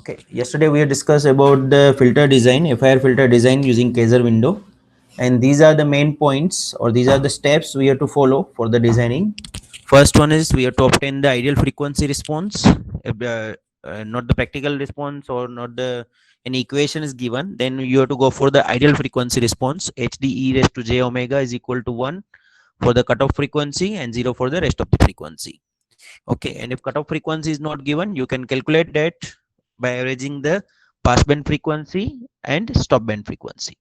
Okay, yesterday we discussed about the filter design, FIR filter design using Kaiser window, and these are the main points or these are the steps we have to follow for the designing. First one is we have to obtain the ideal frequency response, not the practical response or not the any equation is given. Then you have to go for the ideal frequency response. HDE raised to j omega is equal to 1 for the cutoff frequency and 0 for the rest of the frequency. Okay, and if cutoff frequency is not given, you can calculate that by averaging the passband frequency and stop band frequency.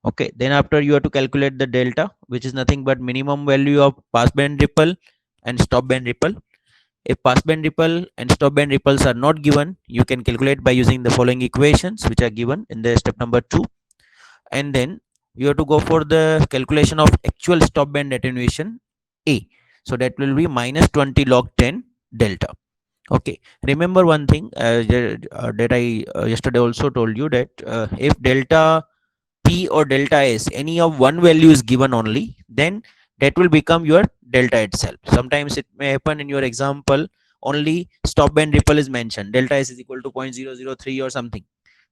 Okay, then after you have to calculate the delta, which is nothing but minimum value of passband ripple and stop band ripple. If passband ripple and stop band ripples are not given, you can calculate by using the following equations, which are given in the step number 2. And then you have to go for the calculation of actual stop band attenuation A. So that will be minus 20 log 10 delta. Okay, remember one thing that I yesterday also told you that if delta P or delta S, any of one value is given only, then that will become your delta itself. Sometimes it may happen in your example, only stop band ripple is mentioned, delta S is equal to 0.003 or something.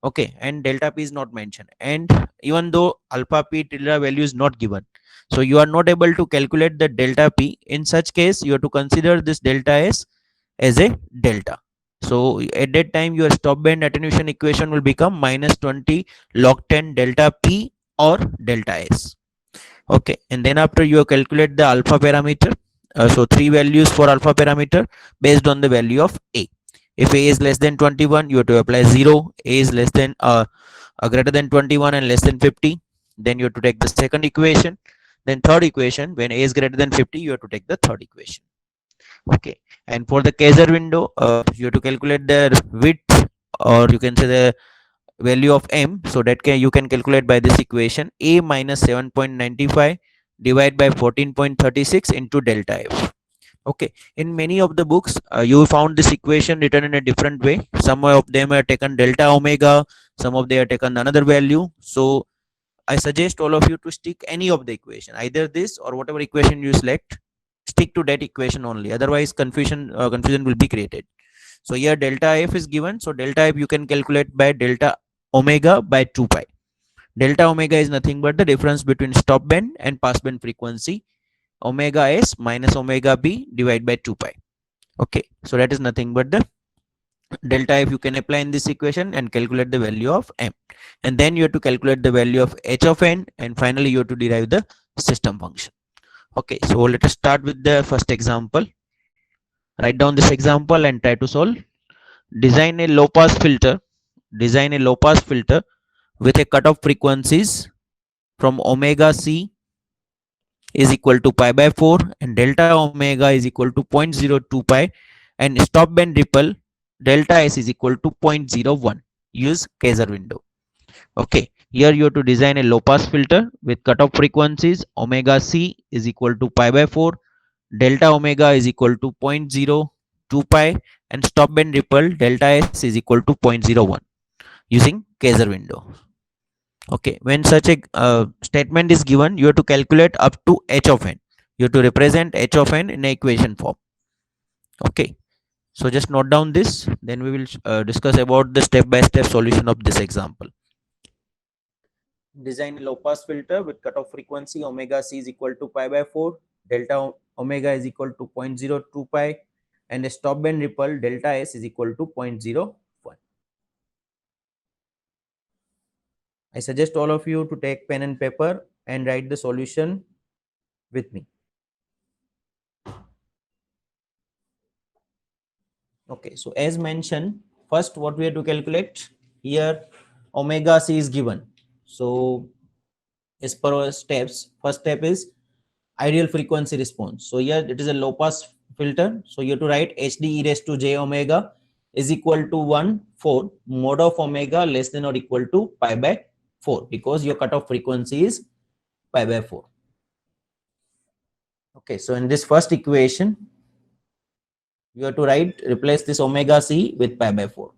Okay, and delta P is not mentioned. And even though alpha P tilde value is not given, so you are not able to calculate the delta P. In such case, you have to consider this delta S as a delta. So at that time your stop band attenuation equation will become minus 20 log 10 delta P or delta S. Okay, and then after you calculate the alpha parameter. So three values for alpha parameter based on the value of A. If A is less than 21, you have to apply 0. A is less than greater than 21 and less than 50. Then you have to take the second equation. Then third equation, when A is greater than 50, you have to take the third equation. Okay, and for the Kaiser window, you have to calculate the width, or you can say the value of m. So that you can calculate by this equation: a minus 7.95 divided by 14.36 into delta f. Okay, in many of the books you found this equation written in a different way. Some of them are taken delta omega, some of them are taken another value. So I suggest all of you to stick any of the equation, either this or whatever equation you select, stick to that equation only. Otherwise, confusion will be created. So here delta f is given. So delta f you can calculate by delta omega by 2 pi. Delta omega is nothing but the difference between stop band and pass band frequency. Omega s minus omega b divided by 2 pi. Okay, so that is nothing but the delta f you can apply in this equation and calculate the value of m, and then you have to calculate the value of h of n, and finally you have to derive the system function. Okay, so let us start with the first example. Write down this example and try to solve. Design a low pass filter. Design a low pass filter with a cutoff frequencies from omega c is equal to pi by 4 and delta omega is equal to 0.02 pi, and stop band ripple delta s is equal to 0.01. Use Kaiser window. Okay, here you have to design a low pass filter with cutoff frequencies omega c is equal to pi by 4, delta omega is equal to 0.02 pi, and stop band ripple delta s is equal to 0.01 using Kaiser window. Okay, when such a statement is given, you have to calculate up to h of n. You have to represent h of n in equation form. Okay, so just note down this, then we will discuss about the step-by-step solution of this example. Design a low pass filter with cutoff frequency omega c is equal to pi by 4, delta omega is equal to 0.02 pi, and a stop band ripple delta s is equal to 0.01. I suggest all of you to take pen and paper and write the solution with me. Okay, so as mentioned, first what we have to calculate here, omega c is given. So as per our steps, first step is ideal frequency response. So here it is a low pass filter. So you have to write hd e raised to j omega is equal to 1 4 mod of omega less than or equal to pi by 4, because your cutoff frequency is pi by 4. Okay, so in this first equation, you have to replace this omega c with pi by 4.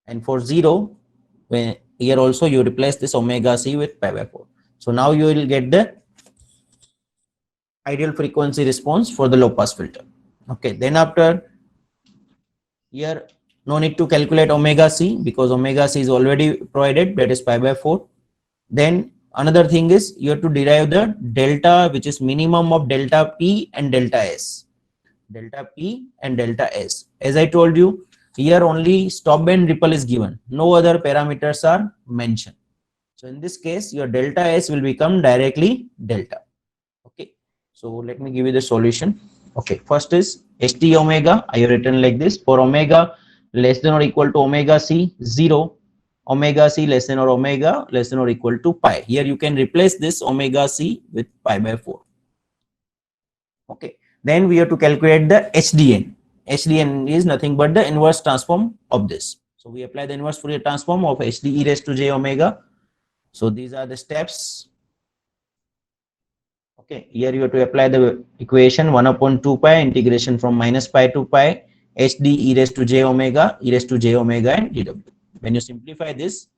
And for 0, when here also you replace this omega c with pi by 4. So now you will get the ideal frequency response for the low pass filter. Okay, then after here No need to calculate omega c because omega c is already provided, that is pi by 4. Then another thing is you have to derive the delta, which is minimum of delta p and delta s. Delta p and delta s. As I told you, here only stop band ripple is given. No other parameters are mentioned. So in this case, your delta s will become directly delta. Okay. So let me give you the solution. Okay. First is st omega. I have written like this. For omega less than or equal to omega c 0, omega c less than or omega less than or equal to pi. Here you can replace this omega c with pi by 4. Okay. Then we have to calculate the HDN. HDN is nothing but the inverse transform of this. So we apply the inverse Fourier transform of HD e raised to j omega. So these are the steps. Okay, here you have to apply the equation 1 upon 2 pi integration from minus pi to pi HD e raised to j omega and dw. When you simplify this,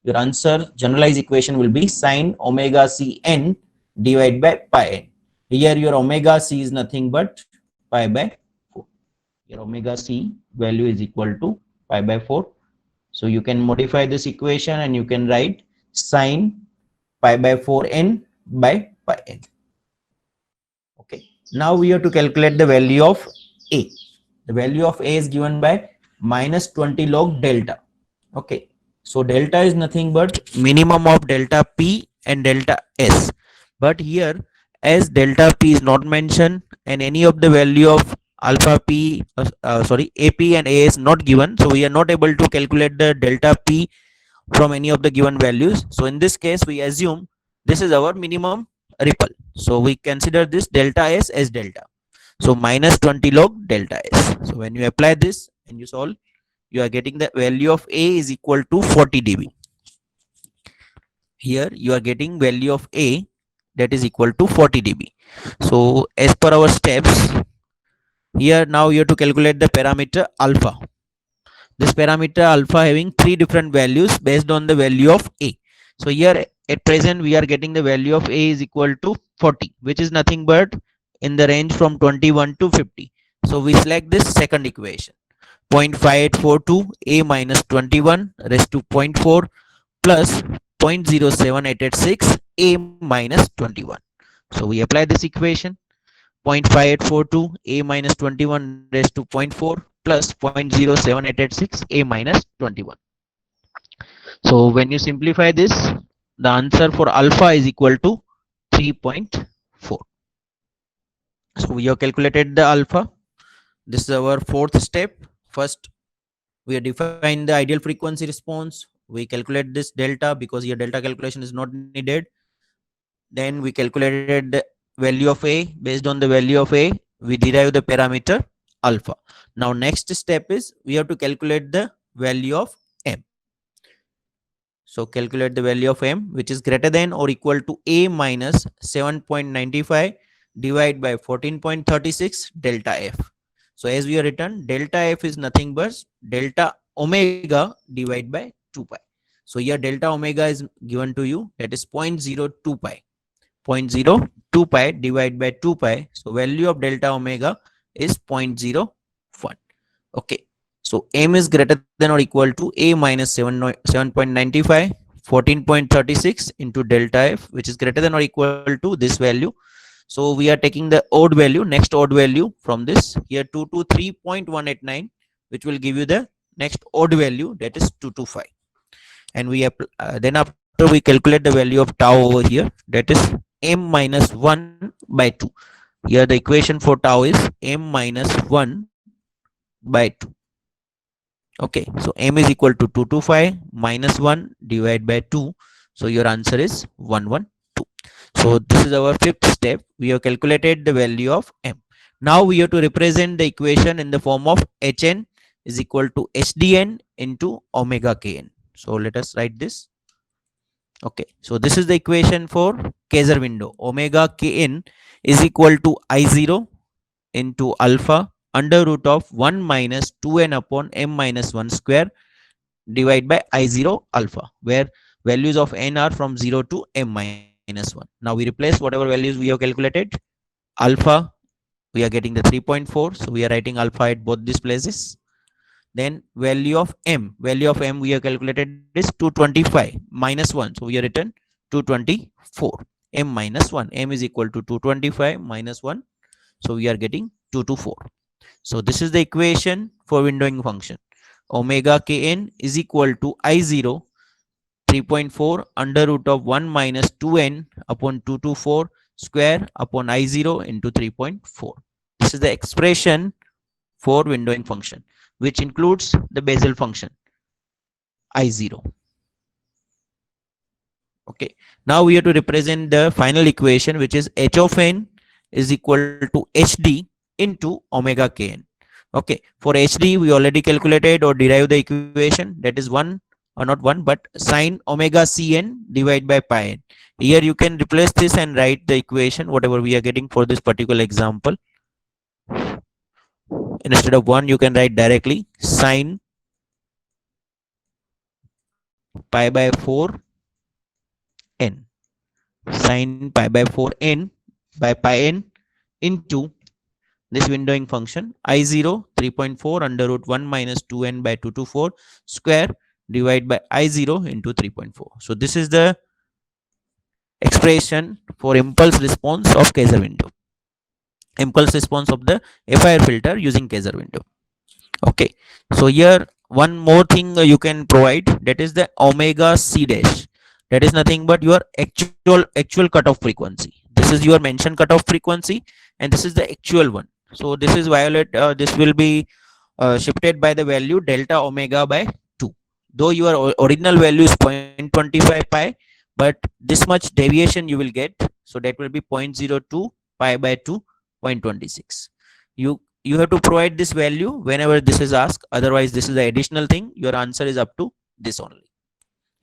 your answer generalized equation will be sine omega c n divided by pi n. Here your omega c is nothing but pi by 4. Your omega c value is equal to pi by 4. So you can modify this equation and you can write sine pi by 4n by pi n. Okay. Now we have to calculate the value of a. The value of a is given by minus 20 log delta. Okay. So delta is nothing but minimum of delta p and delta s. But here, as delta p is not mentioned and any of the value of alpha p, ap and a is not given, so we are not able to calculate the delta p from any of the given values. So in this case, we assume this is our minimum ripple. So we consider this delta s as delta. So minus 20 log delta s. So when you apply this and you solve, you are getting the value of a is equal to 40 dB. Here you are getting value of a that is equal to 40 dB. So as per our steps, here now you have to calculate the parameter alpha. This parameter alpha having three different values based on the value of a. So here at present we are getting the value of a is equal to 40, which is nothing but in the range from 21 to 50. So we select this second equation. 0.5842 a minus 21 raised to 0.4 plus 0.07886 a minus 21. So we apply this equation. 0.5842 a minus 21 raised to 0.4 plus 0.07886 a minus 21. So when you simplify this, the answer for alpha is equal to 3.4. So we have calculated the alpha. This is our fourth step. First, we define the ideal frequency response. We calculate this delta because your delta calculation is not needed. Then we calculated the value of a. Based on the value of a, we derive the parameter alpha. Now next step is we have to calculate the value of m. So calculate the value of m, which is greater than or equal to a minus 7.95 divided by 14.36 delta f. So as we have written, delta f is nothing but delta omega divided by 2 pi. So here delta omega is given to you, that is 0.02 pi. 0.02 pi divided by 2 pi. So value of delta omega is 0.01. Okay. So m is greater than or equal to a minus 7.95 14.36 into delta f, which is greater than or equal to this value. So we are taking the odd value, next odd value from this here 223.189, which will give you the next odd value, that is 225. And we then after we calculate the value of tau over here, that is m minus 1 by 2. Here the equation for tau is m minus 1 by 2. Okay, so m is equal to 225 minus 1 divided by 2. So your answer is 112. So this is our fifth step. We have calculated the value of m. Now we have to represent the equation in the form of hn is equal to hdn into omega kn. So let us write this. Okay, so this is the equation for Kaiser window. Omega kn is equal to I0 into alpha under root of 1 minus 2n upon m minus 1 square divided by I0 alpha, where values of n are from 0 to m minus 1. Now we replace whatever values we have calculated. Alpha, we are getting the 3.4. So we are writing alpha at both these places. Then value of m, we have calculated is 225 minus 1, so we have written 224. M minus 1, m is equal to 225 minus 1, so we are getting 224. So this is the equation for windowing function. Omega kn is equal to I0 3.4 under root of 1 minus 2n upon 224 square upon I0 into 3.4. This is the expression for windowing function, which includes the Bessel function I0. Okay. Now we have to represent the final equation, which is h of n is equal to hd into omega kn. Okay. For hd, we already calculated or derived the equation, that is 1 or not 1, but sine omega cn divided by pi n. Here you can replace this and write the equation, whatever we are getting for this particular example. Instead of 1, you can write directly sine pi by 4 n, sine pi by 4 n by pi n into this windowing function I0 3.4 under root 1 minus 2n by 224 square divided by I0 into 3.4. So this is the expression for impulse response of Kaiser window, impulse response of the FIR filter using Kaiser window. Okay, so here one more thing you can provide, that is the omega c dash. That is nothing but your actual cutoff frequency. This is your mentioned cutoff frequency, and this is the actual one. So this is violet, this will be shifted by the value delta omega by 2, though your original value is 0.25 pi, but this much deviation you will get, so that will be 0.02 pi by 2, 0.26. You have to provide this value whenever this is asked, otherwise this is the additional thing. Your answer is up to this only.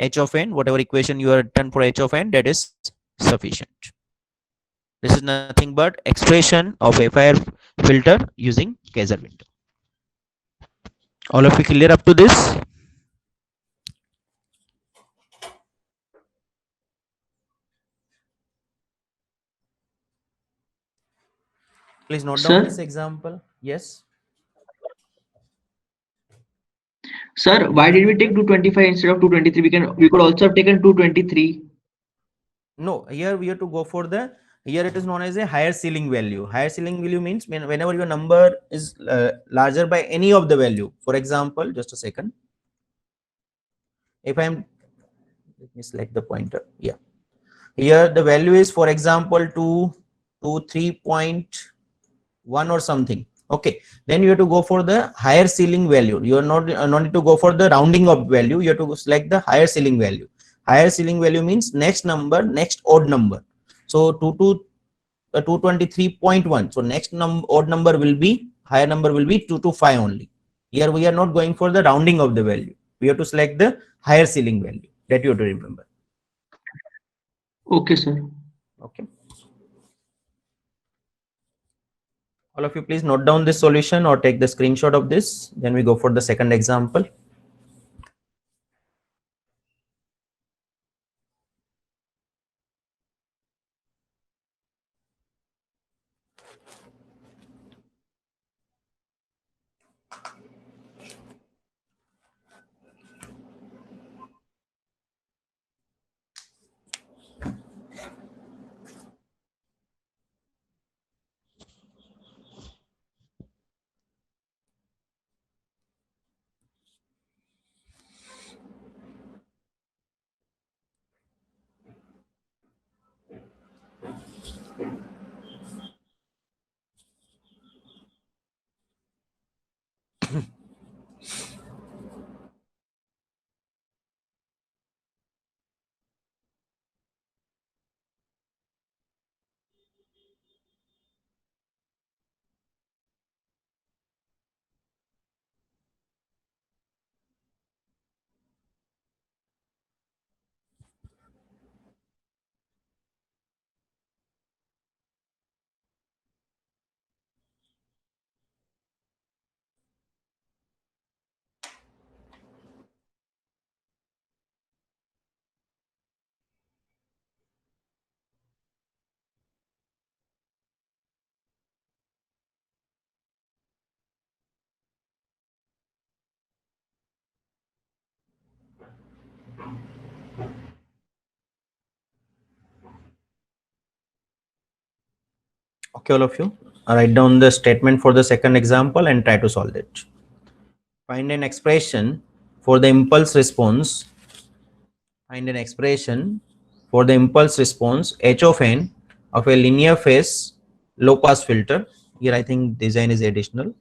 H of n, whatever equation you have done for h of n, that is sufficient. This is nothing but expression of FIR filter using Kaiser window. All of you clear up to this? Please note down this Sir, example. Yes. sir, why did we take 225 instead of 223? We could also have taken 223. No, here we have to go for the, here it is known as a higher ceiling value. Higher ceiling value means whenever your number is larger by any of the value. For example, just a second. If I'm, let me select the pointer. Yeah. Here the value is, for example, 3.1 or something. Okay, then you have to go for the higher ceiling value. You are not need to go for the rounding of value. You have to select the higher ceiling value. Higher ceiling value means next number, next odd number. So 223.1. So next odd number will be, higher number will be 225 only. Here we are not going for the rounding of the value. We have to select the higher ceiling value. That you have to remember. Okay, sir. Okay. All of you please note down this solution or take the screenshot of this. Then we go for the second example. Okay, all of you, write down the statement for the second example and try to solve it. Find an expression for the impulse response. Find an expression for the impulse response h of n of a linear phase low pass filter. Here I think design is additional.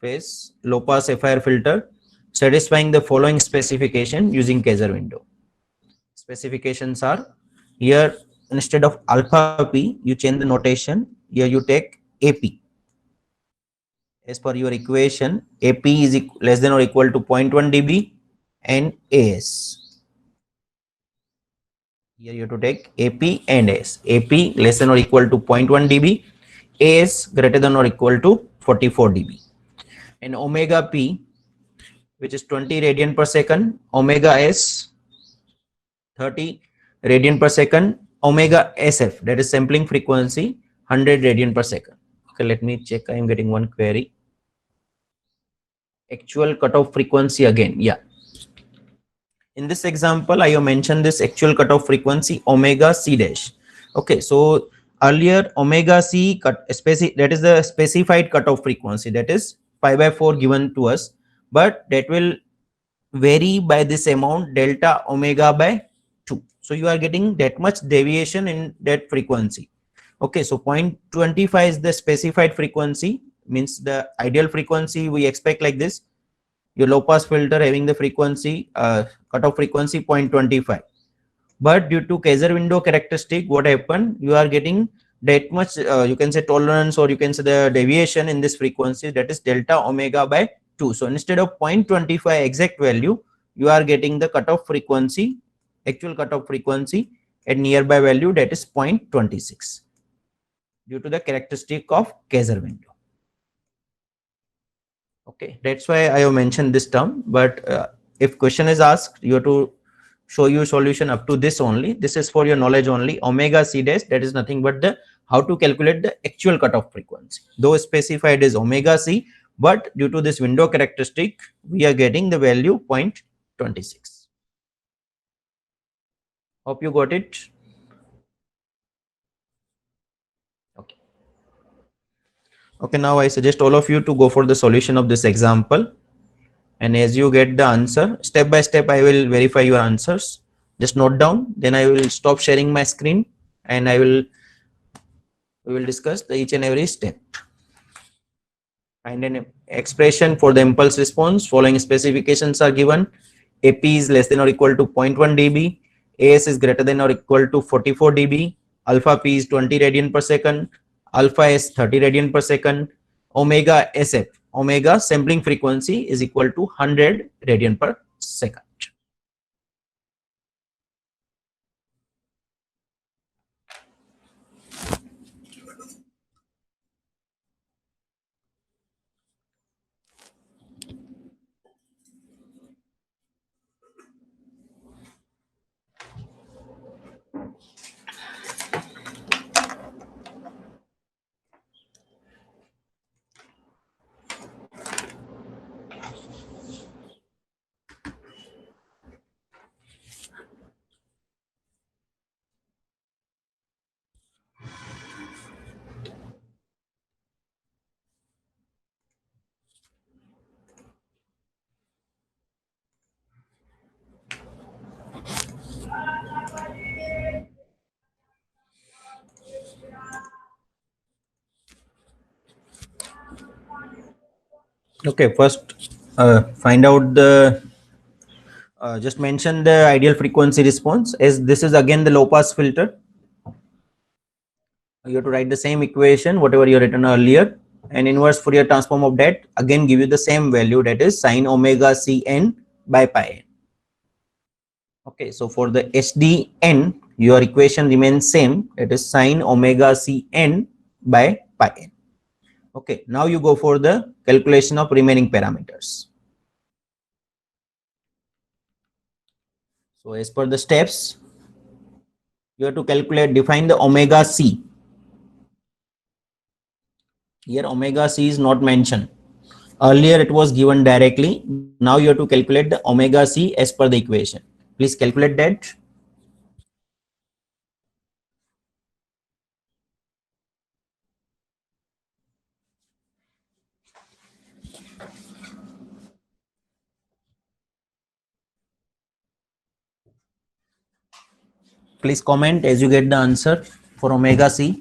Phase low pass FIR filter satisfying the following specification using Kaiser window. Specifications are, here instead of alpha p you change the notation. Here you take AP. As per your equation, AP is less than or equal to 0.1 dB and AS. Here you have to take AP and AS. AP less than or equal to 0.1 dB, AS greater than or equal to 44 dB. And omega P, which is 20 radian per second, omega S 30 radian per second, omega SF, that is sampling frequency 100 radian per second. Okay, let me check. I am getting one query. Actual cutoff frequency again. Yeah. In this example, I have mentioned this actual cutoff frequency omega C dash. Okay, so earlier omega C that is the specified cutoff frequency, that is pi by 4 given to us, but that will vary by this amount delta omega by 2. So you are getting that much deviation in that frequency. Okay, so 0.25 is the specified frequency, means the ideal frequency we expect like this. Your low pass filter having the frequency cutoff frequency 0.25, but due to Kaiser window characteristic, what happened, you are getting that much you can say tolerance, or you can say the deviation in this frequency, that is delta omega by 2. So instead of 0.25 exact value, you are getting the cutoff frequency, actual cutoff frequency at nearby value, that is 0.26, due to the characteristic of Kaiser window. Okay, that's why I have mentioned this term. But if question is asked, you have to show you solution up to this only. This is for your knowledge only. Omega C dash, that is nothing but the how to calculate the actual cutoff frequency. Though specified is omega C, but due to this window characteristic, we are getting the value 0.26. Hope you got it. Okay. Okay, now I suggest all of you to go for the solution of this example. And as you get the answer, step by step, I will verify your answers. Just note down, then I will stop sharing my screen and we will discuss each and every step. Find an expression for the impulse response. Following specifications are given. AP is less than or equal to 0.1 dB. AS is greater than or equal to 44 dB. Alpha P is 20 radian per second. Alpha S 30 radian per second. Omega SF, omega sampling frequency, is equal to 100 radian per second. Okay, first find out the just mention the ideal frequency response. As this is again the low pass filter, you have to write the same equation whatever you written earlier, and inverse Fourier transform of that again give you the same value, that is sine omega Cn by pi n. Okay, so for the SDN, your equation remains same, it is sine omega Cn by pi n. Okay, now you go for the calculation of remaining parameters. So as per the steps, you have to define the omega C. Here omega C is not mentioned. Earlier it was given directly. Now you have to calculate the omega C as per the equation. Please calculate that. Please comment as you get the answer for omega c.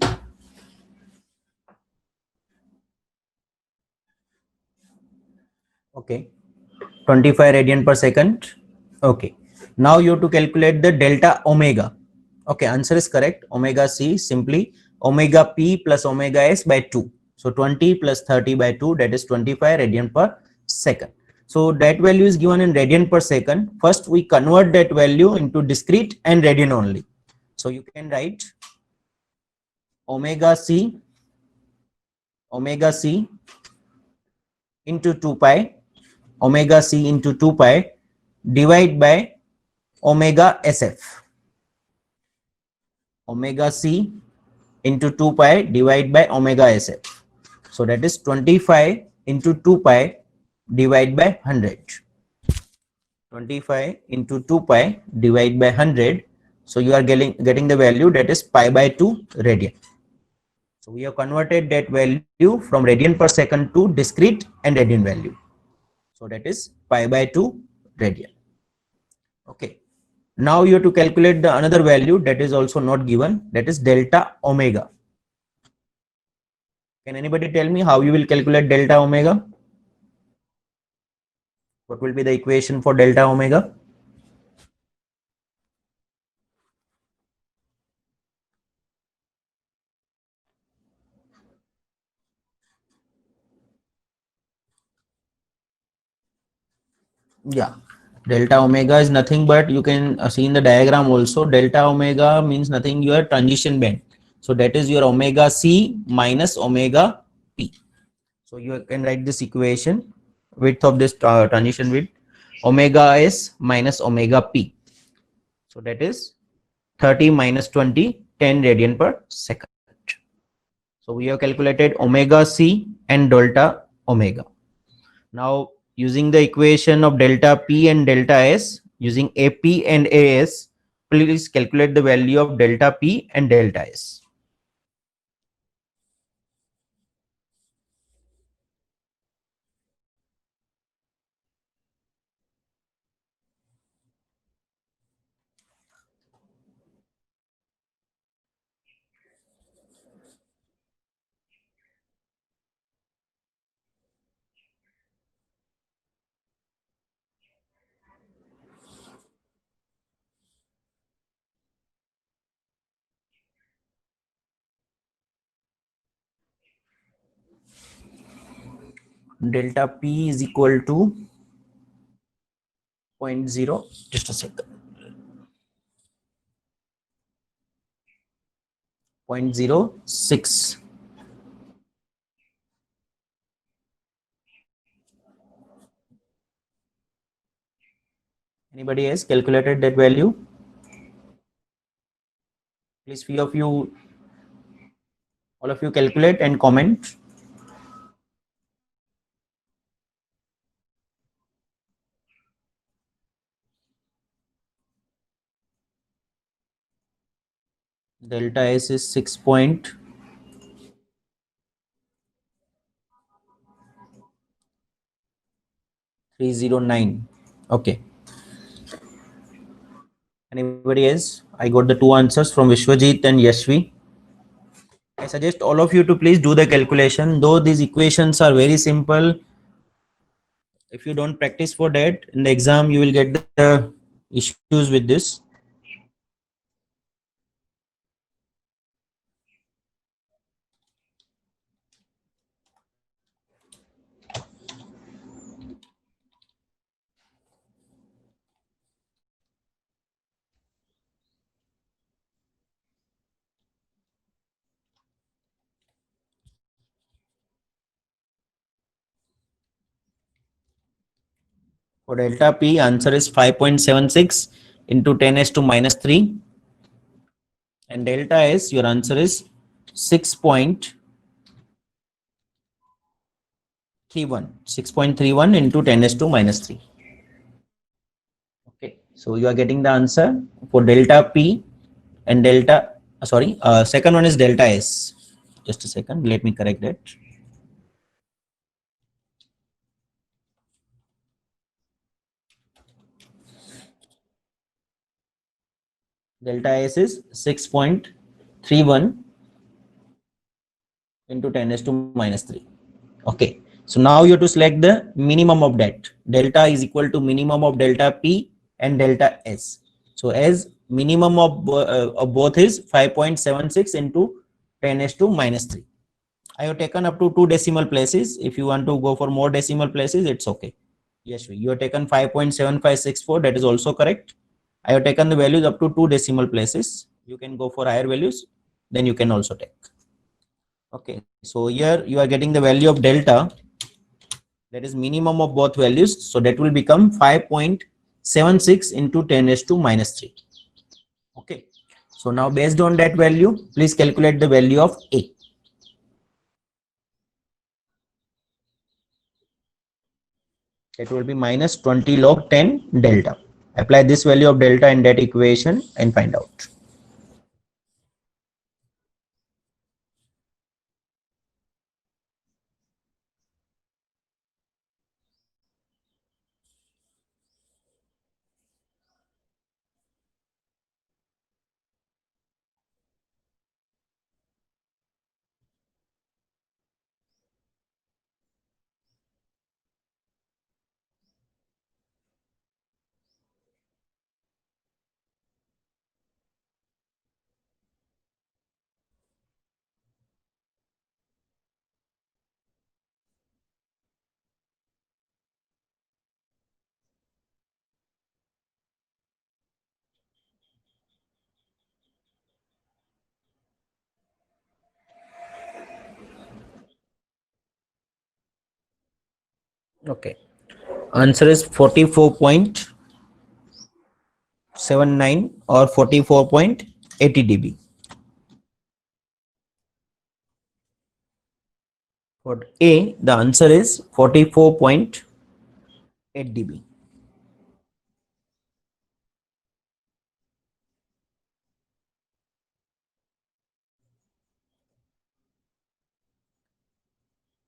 Okay, 25 radian per second. Okay, now you have to calculate the delta omega. Okay, answer is correct. Omega c simply omega p plus omega s by 2. So 20 plus 30 by 2, that is 25 radian per second. So that value is given in radian per second. First we convert that value into discrete and radian only. So you can write omega c into 2 pi, omega c into 2 pi divide by omega sf. Omega c into 2 pi divide by omega sf. So that is 25 into 2 pi divide by 100. 25 into 2 pi divide by 100. So you are getting the value, that is pi by 2 radian. So we have converted that value from radian per second to discrete and radian value. So that is pi by 2 radian. Okay. Now you have to calculate the another value that is also not given, that is delta omega. Can anybody tell me how you will calculate delta omega? What will be the equation for delta omega? Yeah, delta omega is nothing but, you can see in the diagram also, delta omega means nothing, your transition band. So that is your omega c minus omega p. So you can write this equation, width of this transition width, omega s minus omega p. So that is 30 minus 20, 10 radian per second. So we have calculated omega c and delta omega. Now using the equation of delta P and delta S, using AP and AS, please calculate the value of delta P and delta S. Delta P is equal to 0.0, just a second, 0.06. Anybody else calculated that value? Please, few of you, all of you calculate and comment. Delta S is 6.309. Okay. Anybody else? I got the two answers from Vishwajit and Yashvi. I suggest all of you to please do the calculation. Though these equations are very simple, if you don't practice for that, in the exam you will get the issues with this. For delta P, answer is 5.76 into 10 s to minus 3. And delta S, your answer is 6.31 into 10 s to minus 3. Okay, so you are getting the answer for delta P and delta, second one is delta S. Just a second, let me correct that. Delta S is 6.31 into 10 raised to minus 3. Okay. So now you have to select the minimum of that. Delta is equal to minimum of delta P and delta S. So as minimum of both is 5.76 into 10 raised to minus 3. I have taken up to 2 decimal places. If you want to go for more decimal places, it's okay. Yes, you have taken 5.7564. That is also correct. I have taken the values up to 2 decimal places. You can go for higher values. Then you can also take. Okay. So here you are getting the value of delta. That is minimum of both values. So that will become 5.76 into 10 raised to minus 3. Okay. So now based on that value, please calculate the value of A. It will be minus 20 log 10 delta. Apply this value of delta in that equation and find out. Okay. Answer is 44.79 or 44.80 dB. For A, the answer is 44.8 dB.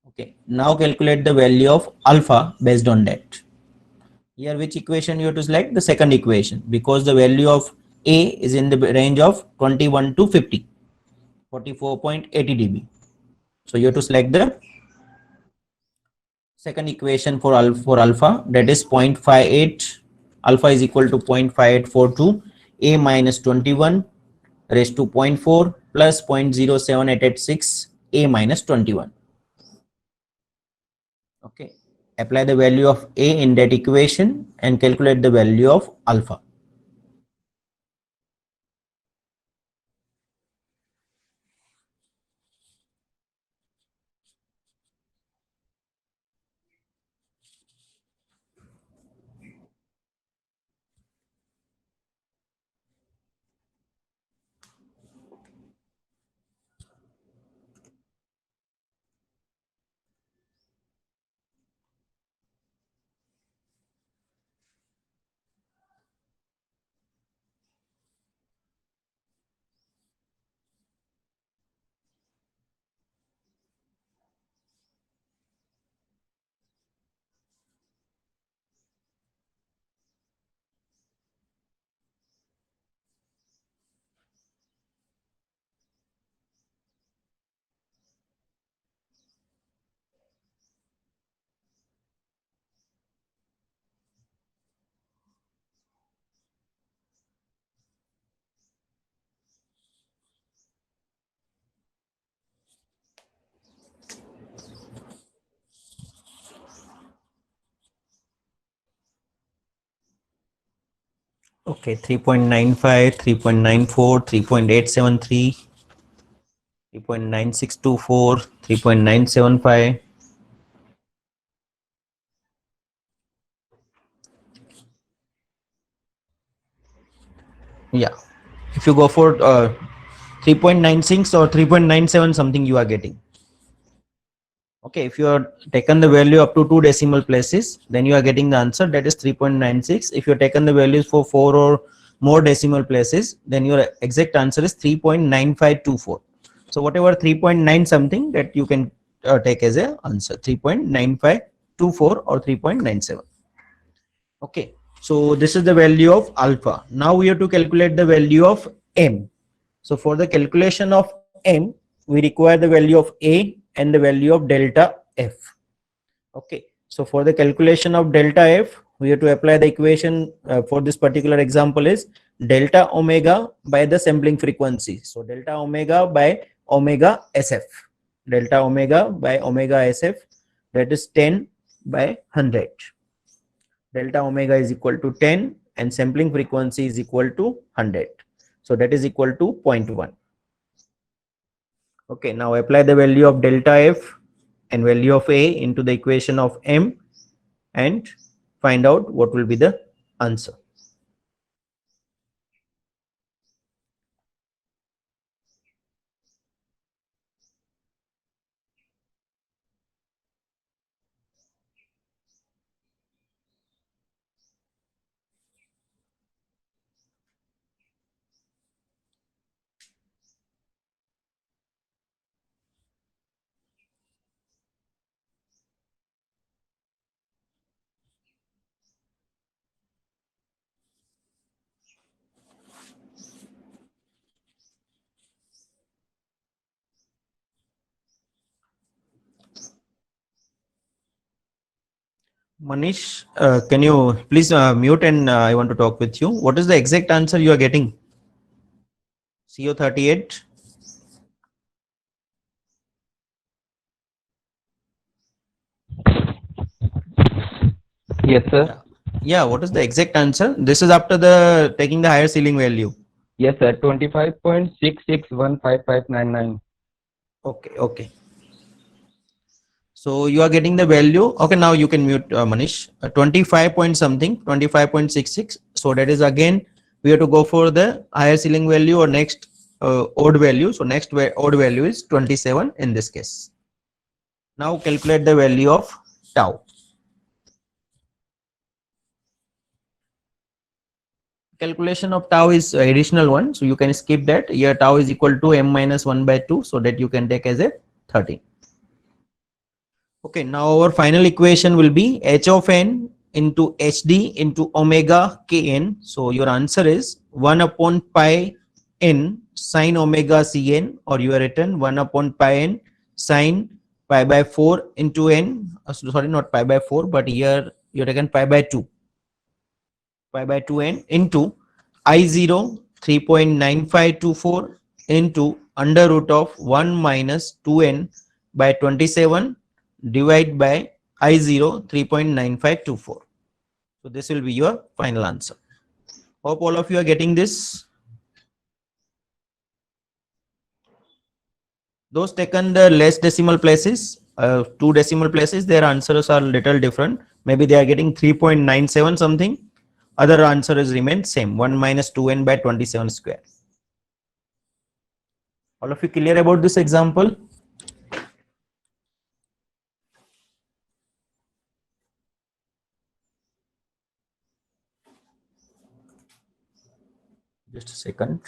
Okay. Now calculate the value of alpha based on that. Here, which equation you have to select? The second equation, because the value of A is in the range of 21 to 50, 44.80 dB. So you have to select the second equation for alpha, that is 0.58. Alpha is equal to 0.5842 A minus 21 raised to 0.4 plus 0.0786 A minus 21. Okay. Apply the value of A in that equation and calculate the value of alpha. Okay, 3.95, 3.94, 3.873, 3.9624, 3.975. Yeah, if you go for 3.96 or 3.97 something you are getting. Okay, if you are taken the value up to 2 decimal places, then you are getting the answer, that is 3.96. If you have taken the values for 4 or more decimal places, then your exact answer is 3.9524. So whatever 3.9 something, that you can take as a answer, 3.9524 or 3.97. Okay, So this is the value of alpha. Now we have to calculate the value of m. So for the calculation of m, we require the value of a and the value of delta f. Okay. So for the calculation of delta f, we have to apply the equation for this particular example is delta omega by the sampling frequency. So delta omega by omega sf. Delta omega by omega sf, that is 10 by 100. Delta omega is equal to 10 and sampling frequency is equal to 100. So that is equal to 0.1. Okay, now apply the value of delta f and value of a into the equation of m and find out what will be the answer. Manish, can you please mute and I want to talk with you. What is the exact answer you are getting? CO38. Yes, sir. Yeah, what is the exact answer? This is after the taking the higher ceiling value. Yes, sir. 25.66155599. Okay, okay. So you are getting the value. Okay, now you can mute Manish. 25 point something, 25.66. So that is again, we have to go for the higher ceiling value or next odd value. So next odd value is 27 in this case. Now calculate the value of tau. Calculation of tau is additional one. So you can skip that. Here tau is equal to m minus 1 by 2. So that you can take as a 13. Okay, now our final equation will be h of n into hd into omega kn. So your answer is 1 upon pi n sine omega cn, or you are written 1 upon pi n sine pi by 4 into n. Sorry, not pi by 4, but here you are taken pi by 2. Pi by 2n into I0 3.9524 into under root of 1 minus 2n by 27 divide by I0 3.9524. So this will be your final answer. Hope all of you are getting this. Those taken the less decimal places, 2 decimal places, their answers are little different. Maybe they are getting 3.97 something. Other answer is remained same, 1 minus 2n by 27 square. All of you clear about this example? Just a second.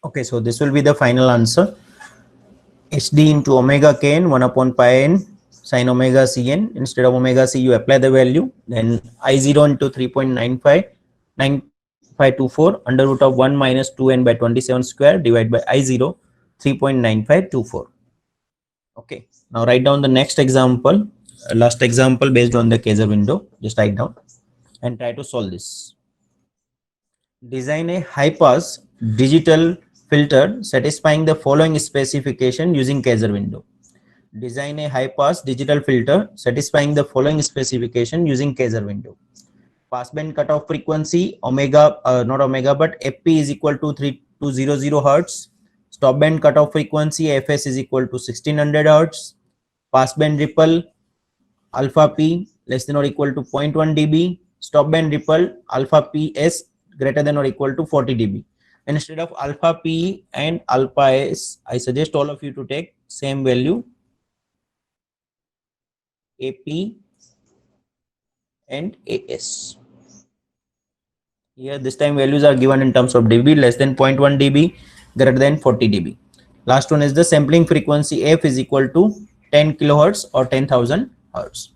Okay, so this will be the final answer. hd into omega kn 1 upon pi n sin omega cn. Instead of omega c, you apply the value. Then I0 into 3.9524 under root of 1 minus 2n by 27 square divided by I0 3.9524. Okay, now write down the next example, last example based on the Kaiser window. Just write down and try to solve this. Design a high pass digital filter satisfying the following specification using Kaiser window. Design a high pass digital filter satisfying the following specification using Kaiser window. Passband cutoff frequency omega, not omega, but FP is equal to 3200 hertz. Stopband cutoff frequency FS is equal to 1600 hertz. Passband ripple alpha P less than or equal to 0.1 dB. Stopband ripple alpha PS greater than or equal to 40 dB. Instead of alpha P and alpha S, I suggest all of you to take same value, AP and AS. Here this time values are given in terms of dB, less than 0.1 dB, greater than 40 dB. Last one is the sampling frequency F is equal to 10 kilohertz or 10,000 hertz.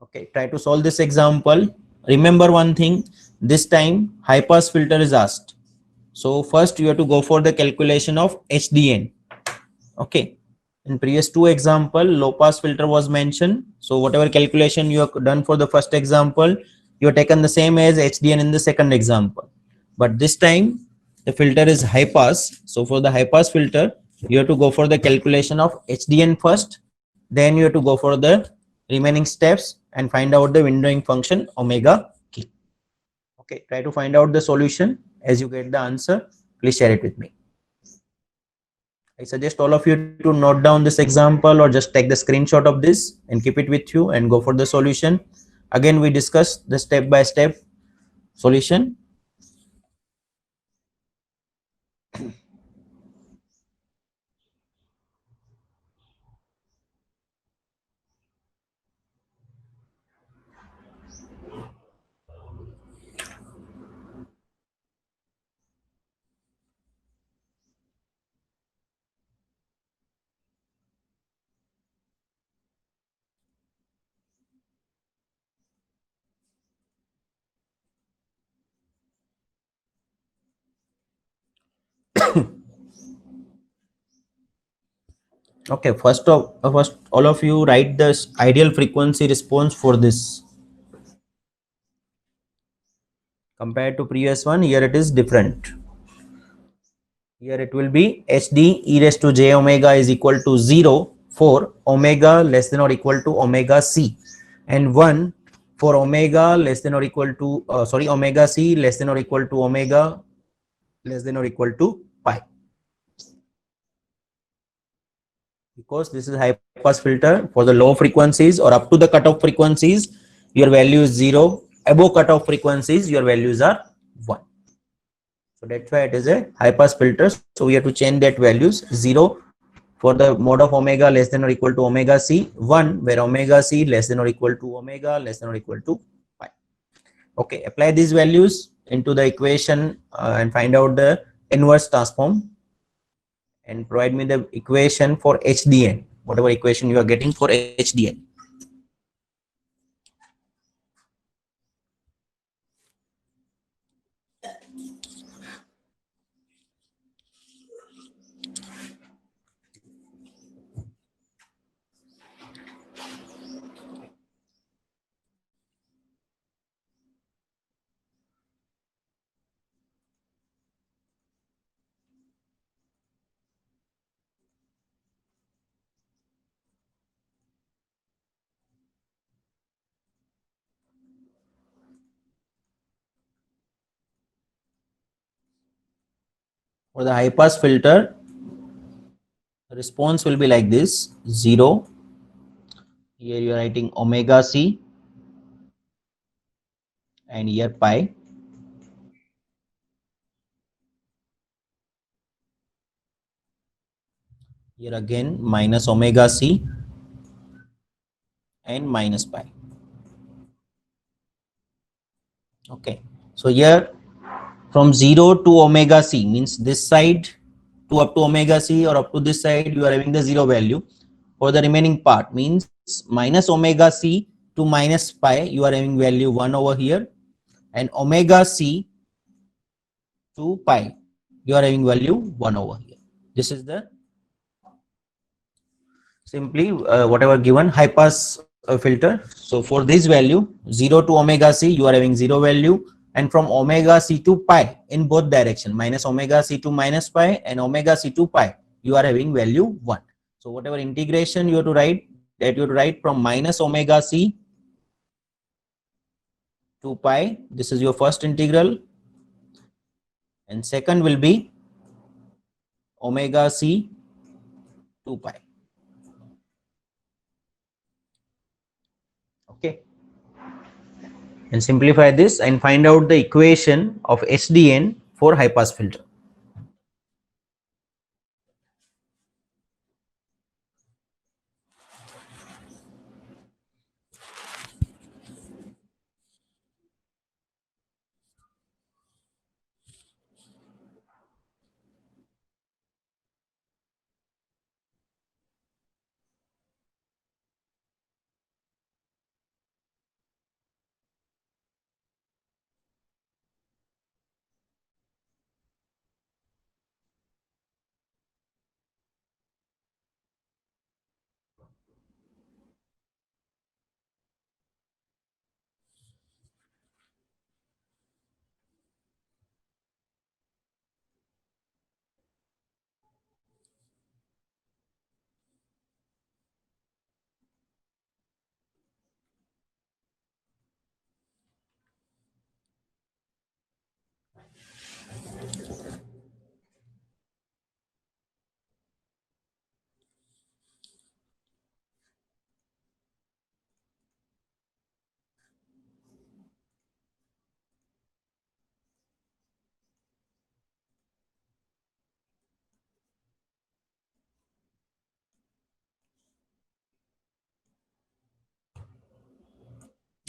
Okay, try to solve this example. Remember one thing, this time high pass filter is asked. So first you have to go for the calculation of HDN. Okay, in previous two example, low pass filter was mentioned. So whatever calculation you have done for the first example, you have taken the same as HDN in the second example. But this time the filter is high pass. So for the high pass filter, you have to go for the calculation of HDN first. Then you have to go for the remaining steps and find out the windowing function omega k. Okay, try to find out the solution. As you get the answer, please share it with me. I suggest all of you to note down this example or just take the screenshot of this and keep it with you and go for the solution. Again, we discussed the step-by-step solution. Okay, first all of you write this ideal frequency response for this. Compared to previous one, here it is different. Here it will be HD e raised to j omega is equal to 0 for omega less than or equal to omega c, and 1 for omega less than or equal to omega c less than or equal to omega less than or equal to pi. Because this is high pass filter, for the low frequencies or up to the cutoff frequencies, your value is 0. Above cutoff frequencies, your values are 1. So that's why it is a high pass filter. So we have to change that values. 0 for the mode of omega less than or equal to omega c, 1 where omega c less than or equal to omega less than or equal to pi. Okay, apply these values into the equation and find out the inverse transform and provide me the equation for HDN, whatever equation you are getting for HDN. For the high pass filter, the response will be like this: 0. Here you are writing omega c, and here pi. Here again minus omega c and minus pi. Okay, so here from 0 to omega c means this side to up to omega c or up to this side you are having the 0 value. For the remaining part means minus omega c to minus pi you are having value 1 over here, and omega c to pi you are having value 1 over here. This is the simply whatever given high pass filter. So for this value 0 to omega c you are having 0 value, and from omega c to pi in both direction minus omega c to minus pi and omega c to pi you are having value 1. So whatever integration you have to write, that you have to write from minus omega c 2 pi. This is your first integral. And second will be omega c 2 pi. Okay. And simplify this and find out the equation of HDN for high pass filter.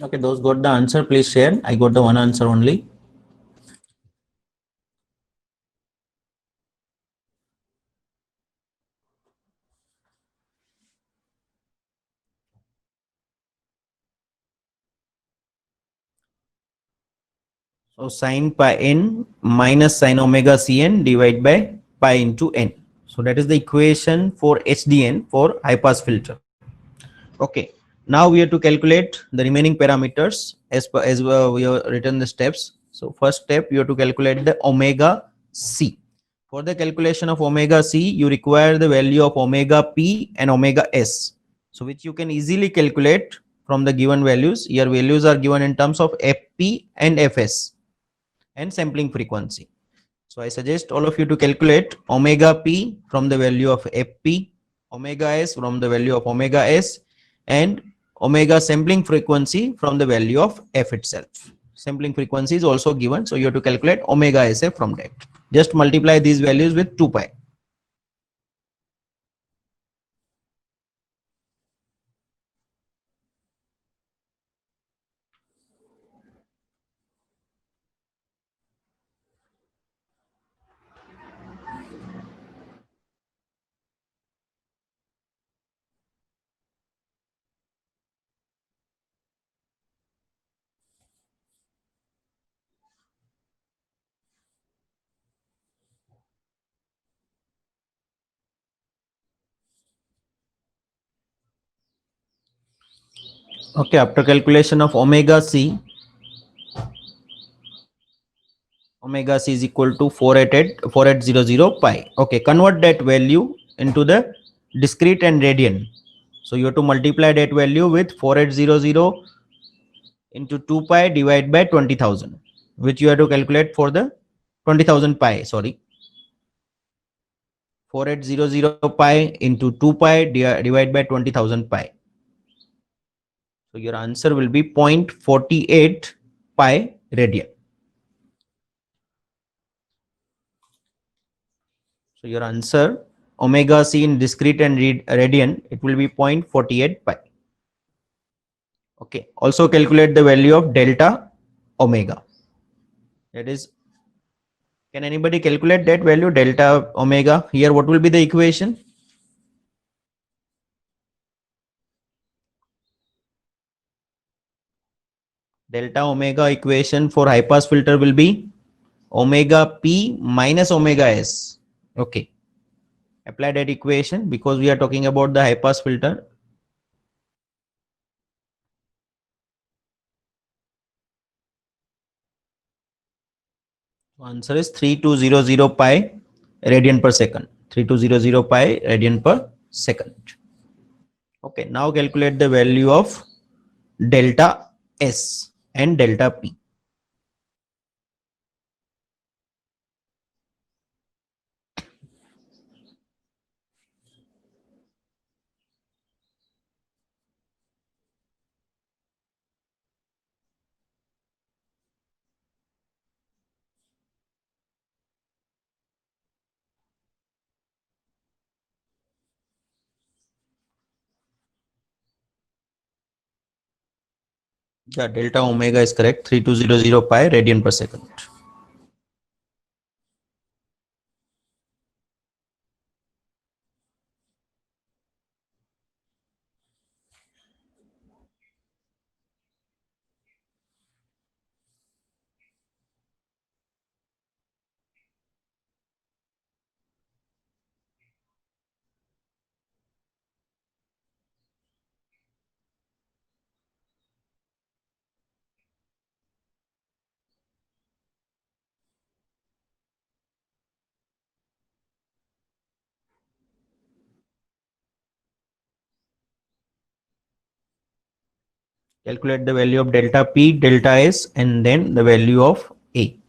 Okay, those got the answer, please share. I got the one answer only. So sine pi n minus sine omega cn divided by pi into n. So that is the equation for HDN for high pass filter. Okay. Now we have to calculate the remaining parameters as we have written the steps. So first step, you have to calculate the omega c. For the calculation of omega c, you require the value of omega p and omega s. So which you can easily calculate from the given values. Your values are given in terms of fp and fs and sampling frequency. So I suggest all of you to calculate omega p from the value of fp, omega s from the value of omega s, and omega sampling frequency from the value of f itself. Sampling frequency is also given, so you have to calculate omega sf from that. Just multiply these values with 2 pi. Okay, after calculation of omega c is equal to 4800 pi. Okay, convert that value into the discrete and radian. So you have to multiply that value with 4800 into 2 pi divided by 20,000, which you have to calculate for the 20,000 pi, sorry. 4800 pi into 2 pi divided by 20,000 pi. So your answer will be 0.48 pi radian. So your answer, omega c in discrete and radian, it will be 0.48 pi. Okay. Also calculate the value of delta omega. That is, can anybody calculate that value, delta omega? Here, what will be the equation? Delta omega equation for high pass filter will be omega p minus omega s. Okay. Apply that equation because we are talking about the high pass filter. Answer is 3200 pi radian per second. 3200 pi radian per second. Okay. Now calculate the value of delta s. and delta P. Yeah, delta omega is correct. 3200 pi radian per second. Calculate the value of delta P, delta S, and then the value of A.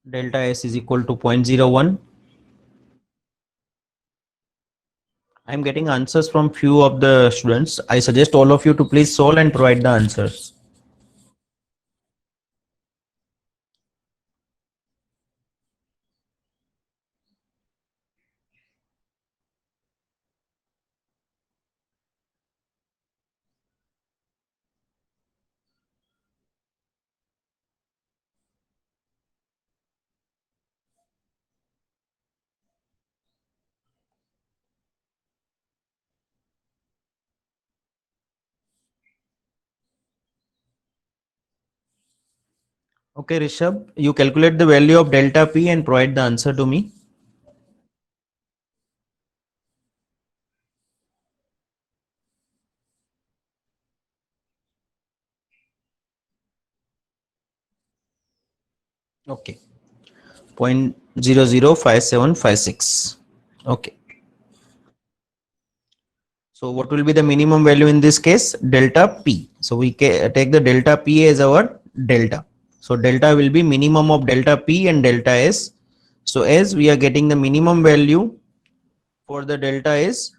Delta S is equal to 0.01. I'm getting answers from few of the students. I suggest all of you to please solve and provide the answers. Okay, Rishabh, you calculate the value of delta P and provide the answer to me. Okay, 0.005756. Okay. So what will be the minimum value in this case? Delta P. So we take the delta P as our delta. So delta will be minimum of delta P and delta S. So as we are getting the minimum value for the delta is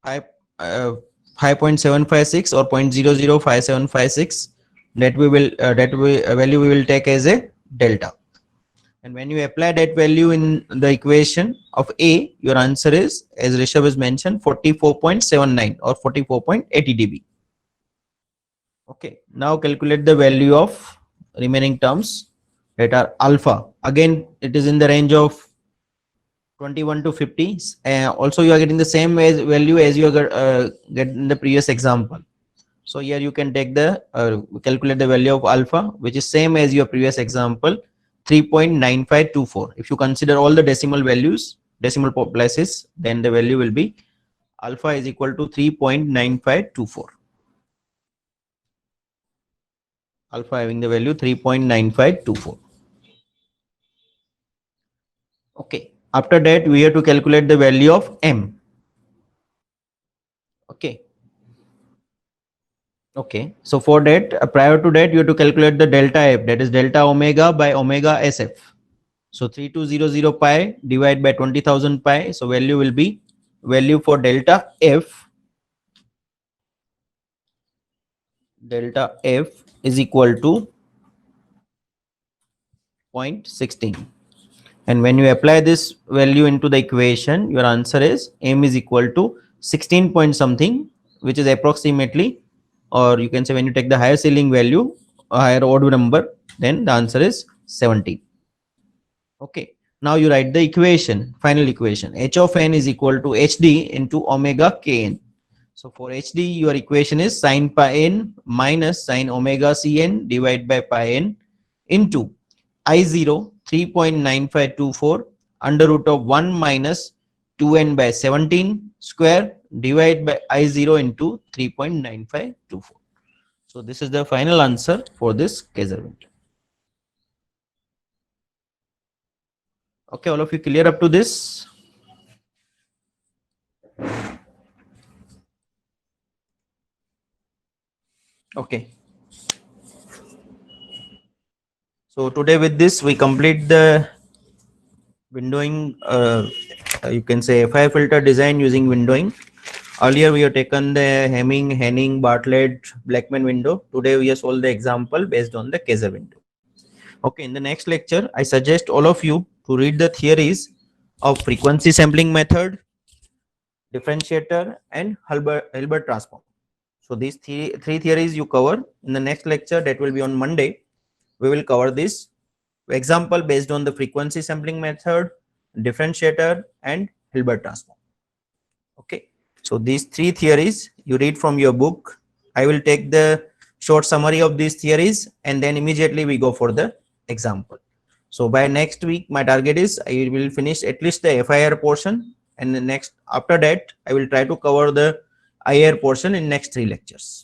5.756 or 0.005756, that we will value we will take as a delta. And when you apply that value in the equation of A, your answer is, as Rishabh has mentioned, 44.79 or 44.80 dB. Okay, now calculate the value of remaining terms that are alpha. Again, it is in the range of 21 to 50. Also, you are getting the same value as you get in the previous example. So here you can take the calculate the value of alpha, which is same as your previous example, 3.9524. If you consider all the decimal values, decimal places, then the value will be alpha is equal to 3.9524. Alpha having the value 3.9524. Okay. After that, we have to calculate the value of M. Okay. Okay. So for that, prior to that, you have to calculate the delta F, that is delta omega by omega SF. So 3200 pi divided by 20,000 pi. So value will be value for delta F. Delta F is equal to 0.16. And when you apply this value into the equation, your answer is M is equal to 16 point something, which is approximately, or you can say when you take the higher ceiling value, a higher odd number, then the answer is 17. Okay. Now you write the equation, final equation. H of n is equal to HD into omega kn. So for HD, your equation is sin pi n minus sin omega Cn divided by pi n into I0 3.9524 under root of 1 minus 2n by 17 square divided by I0 into 3.9524. So this is the final answer for this Kaiser-Winter. Okay, all of you clear up to this? Okay. So today with this we complete the windowing, you can say FIR filter design using windowing. Earlier we have taken the Hemming, Henning, Bartlett, Blackman window. Today we have solved the example based on the Kaiser window. Okay, in the next lecture I suggest all of you to read the theories of frequency sampling method, differentiator and Hilbert transform. So these three theories you cover in the next lecture, that will be on Monday. We will cover this example based on the frequency sampling method, differentiator and Hilbert transform. Okay, so these three theories you read from your book. I will take the short summary of these theories and then immediately we go for the example. So by next week my target is I will finish at least the FIR portion, and the next after that I will try to cover the IR portion in next 3 lectures.